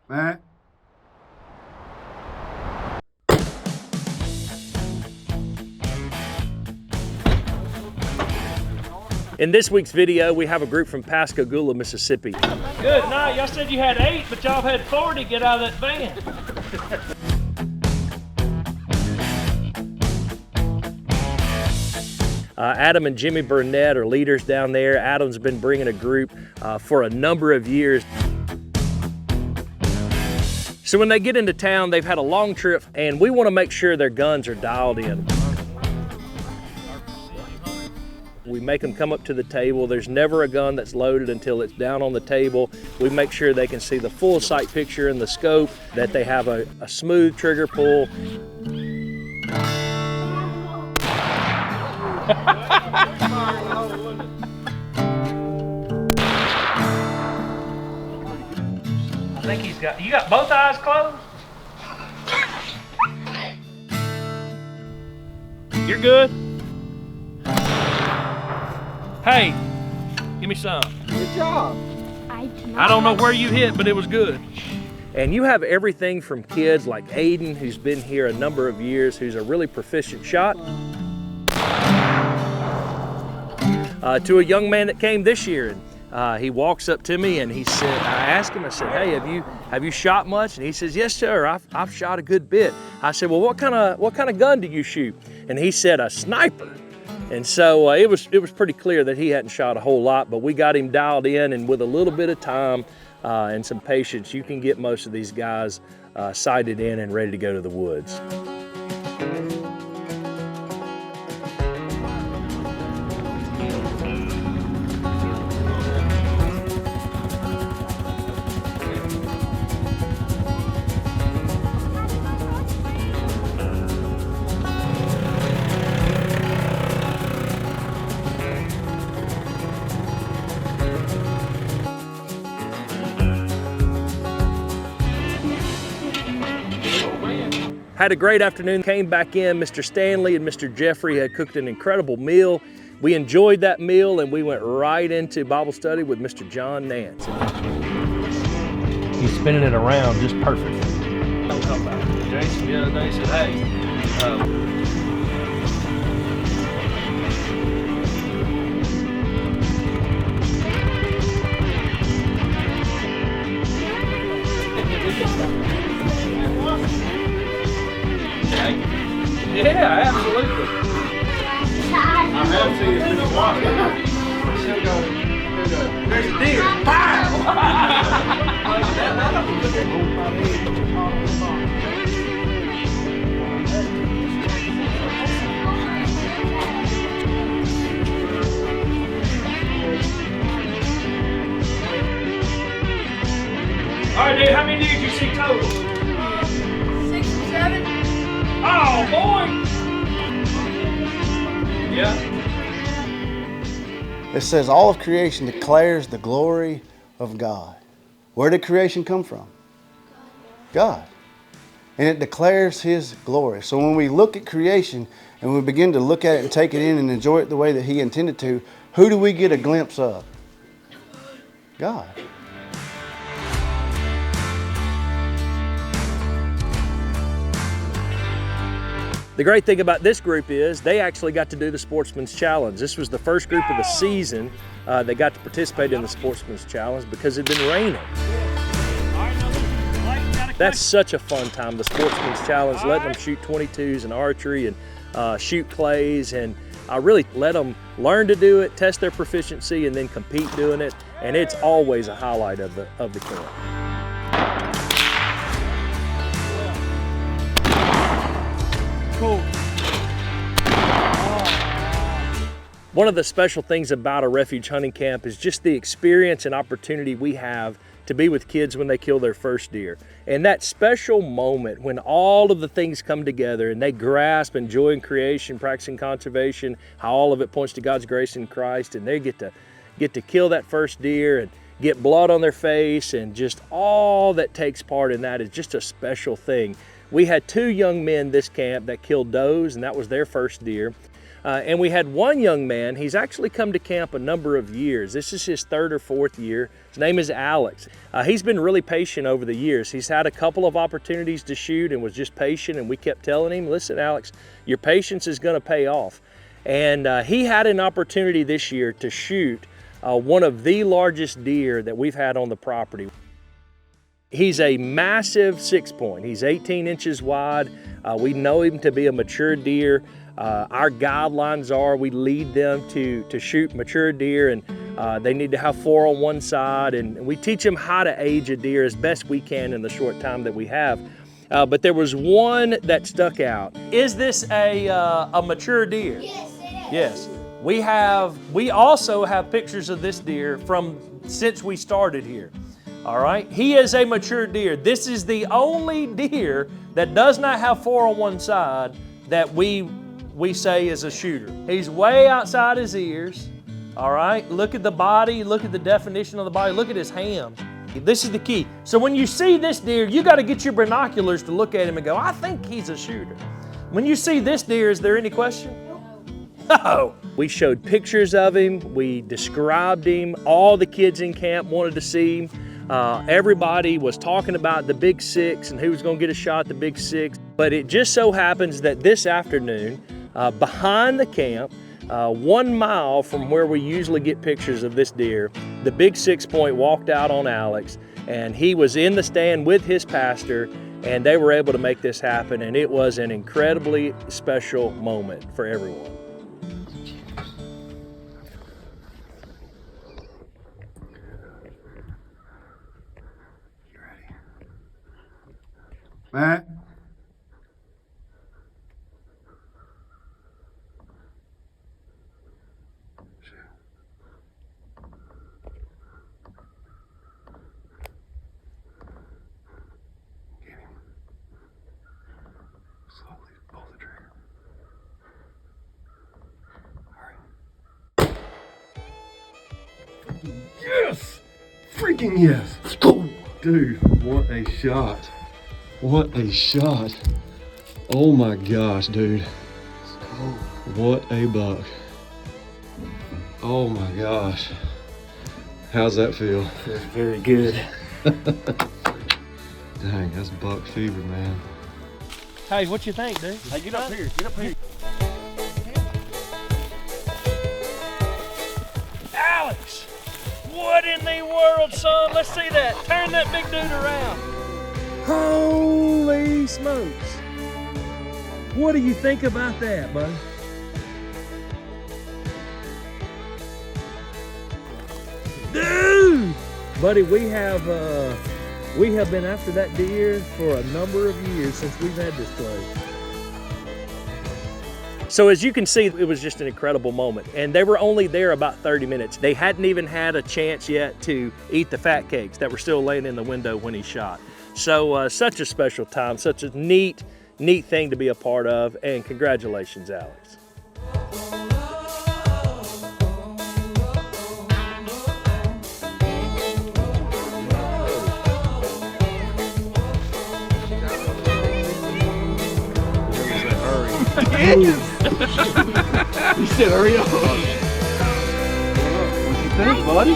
Man. In this week's video, we have a group from Pascagoula, Mississippi. Good night. Y'all said you had 8, but y'all had 40 get out of that van. Adam and Jimmy Burnett are leaders down there. Adam's been bringing a group for a number of years. So when they get into town, they've had a long trip, and we want to make sure their guns are dialed in. We make them come up to the table. There's never a gun that's loaded until it's down on the table. We make sure they can see the full sight picture and the scope, that they have a smooth trigger pull. I think he's got, you got both eyes closed? You're good? Hey, give me some. Good job. I don't know where you hit, but it was good. And you have everything from kids like Aiden, who's been here a number of years, who's a really proficient shot, to a young man that came this year. And he walks up to me and he said, I asked him, I said, hey, have you shot much? And he says, yes, sir, I've shot a good bit. I said, well, what kind of gun do you shoot? And he said, a sniper. And so it was pretty clear that he hadn't shot a whole lot, but we got him dialed in, and with a little bit of time and some patience, you can get most of these guys sighted in and ready to go to the woods. Had a great afternoon, came back in. Mr. Stanley and Mr. Jeffrey had cooked an incredible meal. We enjoyed that meal, and we went right into Bible study with Mr. John Nance. He's spinning it around just perfect. Don't talk about it. Jason the other day said, hey, yeah, absolutely. I have seen it pretty wild. There's a deer. All right, dude, how many did you see total? 6 or 7. Oh, boy! Yeah. It says all of creation declares the glory of God. Where did creation come from? God. And it declares His glory. So when we look at creation and we begin to look at it and take it in and enjoy it the way that He intended to, who do we get a glimpse of? God. The great thing about this group is they actually got to do the Sportsman's Challenge. This was the first group of the season that got to participate in the Sportsman's Challenge because it had been raining. That's such a fun time, the Sportsman's Challenge, letting them shoot 22s and archery and shoot clays, and I really let them learn to do it, test their proficiency, and then compete doing it. And it's always a highlight of the camp. Cool. One of the special things about a refuge hunting camp is just the experience and opportunity we have to be with kids when they kill their first deer. And that special moment when all of the things come together and they grasp and joy in creation, practicing conservation, how all of it points to God's grace in Christ, and they get to kill that first deer and get blood on their face, and just all that takes part in that is just a special thing. We had 2 young men this camp that killed does, and that was their first deer. And we had one young man, he's actually come to camp a number of years. This is his 3rd or 4th year. His name is Alex. He's been really patient over the years. He's had a couple of opportunities to shoot and was just patient, and we kept telling him, listen, Alex, your patience is gonna pay off. And he had an opportunity this year to shoot one of the largest deer that we've had on the property. He's a massive 6-point. He's 18 inches wide. We know him to be a mature deer. Our guidelines are we lead them to shoot mature deer, and they need to have 4 on one side, and we teach them how to age a deer as best we can in the short time that we have. But there was one that stuck out. Is this a mature deer? Yes, it is. Yes. We also have pictures of this deer from since we started here. All right, he is a mature deer. This is the only deer that does not have 4 on one side that we say is a shooter. He's way outside his ears. All right, look at the body, look at the definition of the body, look at his ham. This is the key. So when you see this deer, you got to get your binoculars to look at him and go, I think he's a shooter. When you see this deer, is there any question? No. We showed pictures of him, we described him, all the kids in camp wanted to see him. Everybody was talking about the Big 6 and who was going to get a shot at the Big 6. But it just so happens that this afternoon, behind the camp, 1 mile from where we usually get pictures of this deer, the Big 6-point walked out on Alex, and he was in the stand with his pastor, and they were able to make this happen, and it was an incredibly special moment for everyone. Matt? Get him. Slowly pull the trigger. All right. Yes! Freaking yes! Let's go! Dude, what a shot. What a shot. Oh my gosh, dude. What a buck. Oh my gosh. How's that feel? Feels very good. Dang, that's buck fever, man. Hey, what you think, dude? Hey, get up here, get up here. Alex! What in the world, son? Let's see that. Turn that big dude around. Holy smokes. What do you think about that, bud? Dude! Buddy, we have been after that deer for a number of years since we've had this place. So as you can see, it was just an incredible moment. And they were only there about 30 minutes. They hadn't even had a chance yet to eat the fat cakes that were still laying in the window when he shot. So such a special time, such a neat thing to be a part of, and congratulations, Alex. You said hurry up. What you think, buddy?